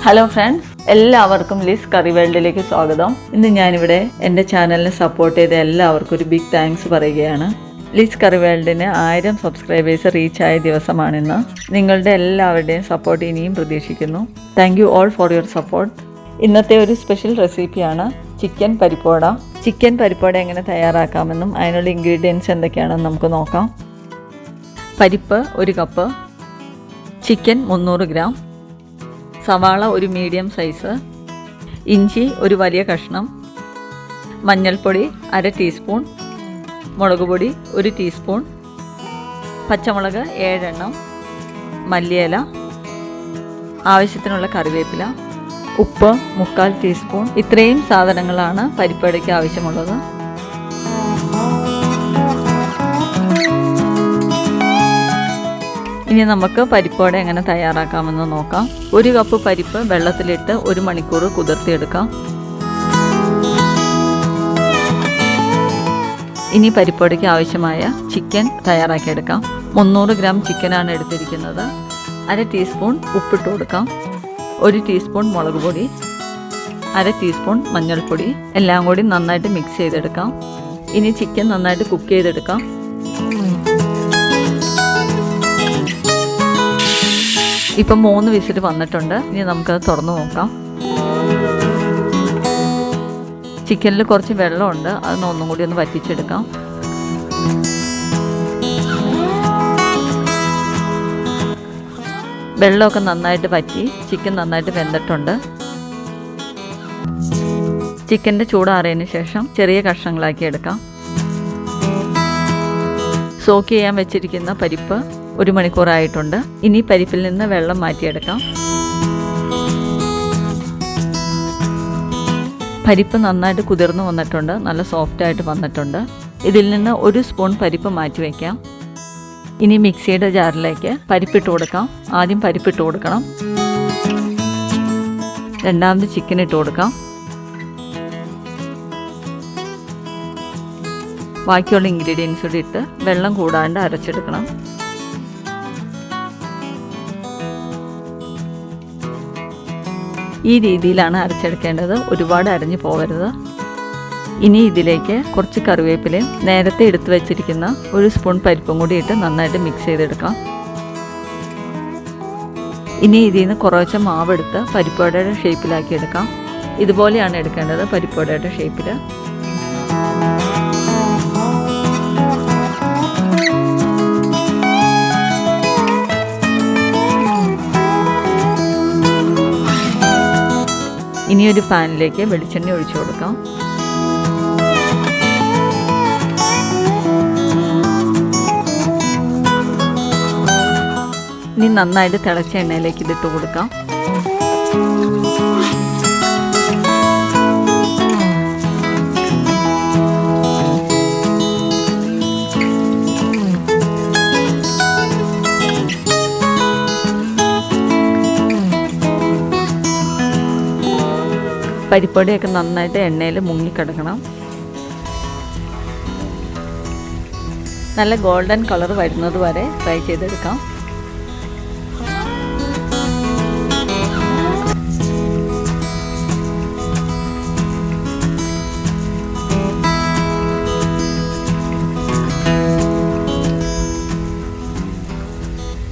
Hello friends, എല്ലാവർക്കും Liz കറി വേൾഡിലേക്ക് സ്വാഗതം. ഇന്ന് ഞാനിവിടെ എൻ്റെ ചാനലിനെ സപ്പോർട്ട് ചെയ്ത എല്ലാവർക്കും ഒരു ബിഗ് താങ്ക്സ് പറയുകയാണ്. ലിസ് കറി വേൾഡിന് 1000 സബ്സ്ക്രൈബേഴ്സ് റീച്ചായ ദിവസമാണിന്ന്. നിങ്ങളുടെ എല്ലാവരുടെയും സപ്പോർട്ട് ഇനിയും പ്രതീക്ഷിക്കുന്നു. Thank you all for your support. ഇന്നത്തെ ഒരു സ്പെഷ്യൽ റെസിപ്പിയാണ് ചിക്കൻ പരിപ്പോട. ചിക്കൻ പരിപ്പോട എങ്ങനെ തയ്യാറാക്കാമെന്നും അതിനുള്ള ഇൻഗ്രീഡിയൻസ് എന്തൊക്കെയാണെന്ന് നമുക്ക് നോക്കാം. പരിപ്പ് 1 കപ്പ്, ചിക്കൻ 300 ഗ്രാം, സവാള ഒരു മീഡിയം സൈസ്, ഇഞ്ചി ഒരു വലിയ കഷ്ണം, മഞ്ഞൾപ്പൊടി 1/2 ടീസ്പൂൺ, മുളക് പൊടി 1 ടീസ്പൂൺ, പച്ചമുളക് 7 എണ്ണം, മല്ലിയില, ആവശ്യത്തിനുള്ള കറിവേപ്പില, ഉപ്പ് 3/4 ടീസ്പൂൺ. ഇത്രയും സാധനങ്ങളാണ് പരിപ്പടയ്ക്ക് ആവശ്യമുള്ളത്. ഇനി നമുക്ക് പരിപ്പോട എങ്ങനെ തയ്യാറാക്കാമെന്ന് നോക്കാം. 1 കപ്പ് പരിപ്പ് വെള്ളത്തിലിട്ട് 1 മണിക്കൂർ കുതിർത്തിയെടുക്കാം. ഇനി പരിപ്പോടയ്ക്ക് ആവശ്യമായ ചിക്കൻ തയ്യാറാക്കിയെടുക്കാം. 300 ഗ്രാം ചിക്കനാണ് എടുത്തിരിക്കുന്നത്. 1/2 ടീസ്പൂൺ ഉപ്പിട്ട് കൊടുക്കാം. 1 ടീസ്പൂൺ മുളക് പൊടി, 1/2 ടീസ്പൂൺ മഞ്ഞൾപ്പൊടി, എല്ലാം കൂടി നന്നായിട്ട് മിക്സ് ചെയ്തെടുക്കാം. ഇനി ചിക്കൻ നന്നായിട്ട് കുക്ക് ചെയ്തെടുക്കാം. ഇപ്പം 3 വിസിൽ വന്നിട്ടുണ്ട്. ഇനി നമുക്കത് തുറന്ന് നോക്കാം. ചിക്കനിൽ കുറച്ച് വെള്ളമുണ്ട്, അതൊന്ന് ഒന്നും കൂടി ഒന്ന് വറ്റിച്ചെടുക്കാം. വെള്ളമൊക്കെ നന്നായിട്ട് വറ്റി ചിക്കൻ നന്നായിട്ട് വെന്തിട്ടുണ്ട്. ചിക്കൻ്റെ ചൂടാറിയതിന് ശേഷം ചെറിയ കഷ്ണങ്ങളാക്കി എടുക്കാം. സോക്ക് ചെയ്യാൻ വെച്ചിരിക്കുന്ന പരിപ്പ് 1 മണിക്കൂറായിട്ടുണ്ട്. ഇനി പരിപ്പിൽ നിന്ന് വെള്ളം മാറ്റിയെടുക്കാം. പരിപ്പ് നന്നായിട്ട് കുതിർന്ന് വന്നിട്ടുണ്ട്, നല്ല സോഫ്റ്റായിട്ട് വന്നിട്ടുണ്ട്. ഇതിൽ നിന്ന് 1 സ്പൂൺ പരിപ്പ് മാറ്റി വയ്ക്കാം. ഇനി മിക്സിയുടെ ജാറിലേക്ക് പരിപ്പിട്ട് കൊടുക്കാം. ആദ്യം പരിപ്പിട്ട് കൊടുക്കണം, രണ്ടാമത് ചിക്കൻ ഇട്ട് കൊടുക്കാം. ബാക്കിയുള്ള ഇൻഗ്രീഡിയൻസ് കൂടി ഇട്ട് വെള്ളം കൂടാണ്ട് അരച്ചെടുക്കണം. ഈ രീതിയിലാണ് അരച്ചെടുക്കേണ്ടത്, ഒരുപാട് അരഞ്ഞു പോകരുത്. ഇനി ഇതിലേക്ക് കുറച്ച് കറിവേപ്പിലയും നേരത്തെ എടുത്തു വെച്ചിരിക്കുന്ന 1 സ്പൂൺ പരിപ്പും കൂടി ഇട്ട് നന്നായിട്ട് മിക്സ് ചെയ്തെടുക്കാം. ഇനി ഇതിൽ നിന്ന് കുറച്ച് മാവെടുത്ത് പരിപ്പോടയുടെ ഷേപ്പിലാക്കി എടുക്കാം. ഇതുപോലെയാണ് എടുക്കേണ്ടത്, പരിപ്പോടയുടെ ഷേപ്പിൽ. ഇനി ഒരു പാനിലേക്ക് വെളിച്ചെണ്ണ ഒഴിച്ചു കൊടുക്കാം. ഇനി നന്നായിട്ട് തിളച്ച എണ്ണയിലേക്ക് ഇതിട്ട് കൊടുക്കാം. പരിപ്പൊടിയൊക്കെ നന്നായിട്ട് എണ്ണയിൽ മുങ്ങിക്കിടക്കണം. നല്ല ഗോൾഡൻ കളർ വരുന്നത് വരെ ഫ്രൈ ചെയ്തെടുക്കാം.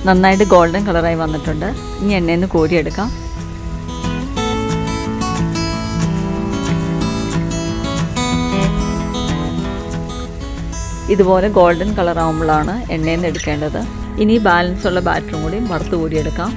നന്നായിട്ട് ഗോൾഡൻ കളറായി വന്നിട്ടുണ്ട്. ഇനി എണ്ണയിൽ നിന്ന് കോരിയെടുക്കാം. ഇതുപോലെ ഗോൾഡൻ കളർ ആകുമ്പോഴാണ് എണ്ണയിൽ നിന്ന് എടുക്കേണ്ടത്. ഇനി ബാലൻസ് ഉള്ള ബാറ്ററും കൂടി വറുത്ത് കോരിയെടുക്കാം.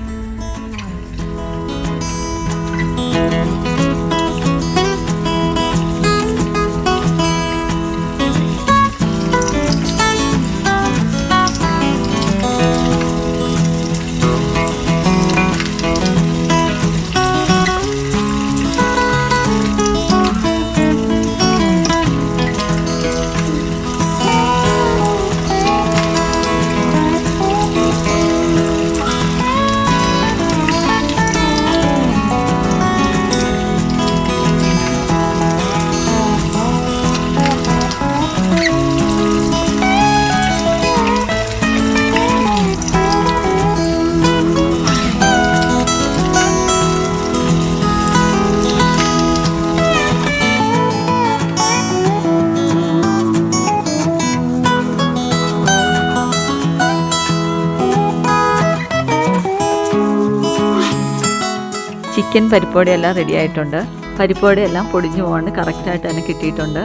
ചിക്കൻ പരിപ്പുവടയെല്ലാം റെഡി ആയിട്ടുണ്ട്. പരിപ്പുവടയെല്ലാം പൊടിഞ്ഞു പോകാണ്ട് കറക്റ്റായിട്ട് തന്നെ കിട്ടിയിട്ടുണ്ട്.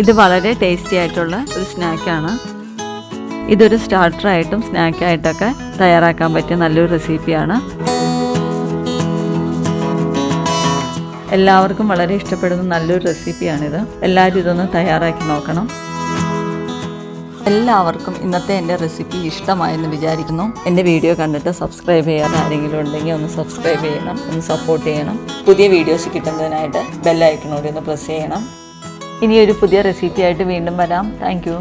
ഇത് വളരെ ടേസ്റ്റി ആയിട്ടുള്ള ഒരു സ്നാക്കാണ്. ഇതൊരു സ്റ്റാർട്ടറായിട്ടും സ്നാക്കായിട്ടൊക്കെ തയ്യാറാക്കാൻ പറ്റിയ നല്ലൊരു റെസിപ്പിയാണ്. എല്ലാവർക്കും വളരെ ഇഷ്ടപ്പെടുന്ന നല്ലൊരു റെസിപ്പിയാണിത്. എല്ലാവരും ഇതൊന്ന് തയ്യാറാക്കി നോക്കണം. എല്ലാവർക്കും ഇന്നത്തെ എൻ്റെ റെസിപ്പി ഇഷ്ടമായെന്ന് വിചാരിക്കുന്നു. എൻ്റെ വീഡിയോ കണ്ടിട്ട് സബ്സ്ക്രൈബ് ചെയ്യാതെ ആരെങ്കിലും ഉണ്ടെങ്കിൽ ഒന്ന് സബ്സ്ക്രൈബ് ചെയ്യണം, ഒന്ന് സപ്പോർട്ട് ചെയ്യണം. പുതിയ വീഡിയോസ് കിട്ടുന്നതിനായിട്ട് ബെൽ ഐക്കണോട് ഒന്ന് പ്രസ് ചെയ്യണം. ഇനിയൊരു പുതിയ റെസിപ്പിയായിട്ട് വീണ്ടും വരാം. താങ്ക്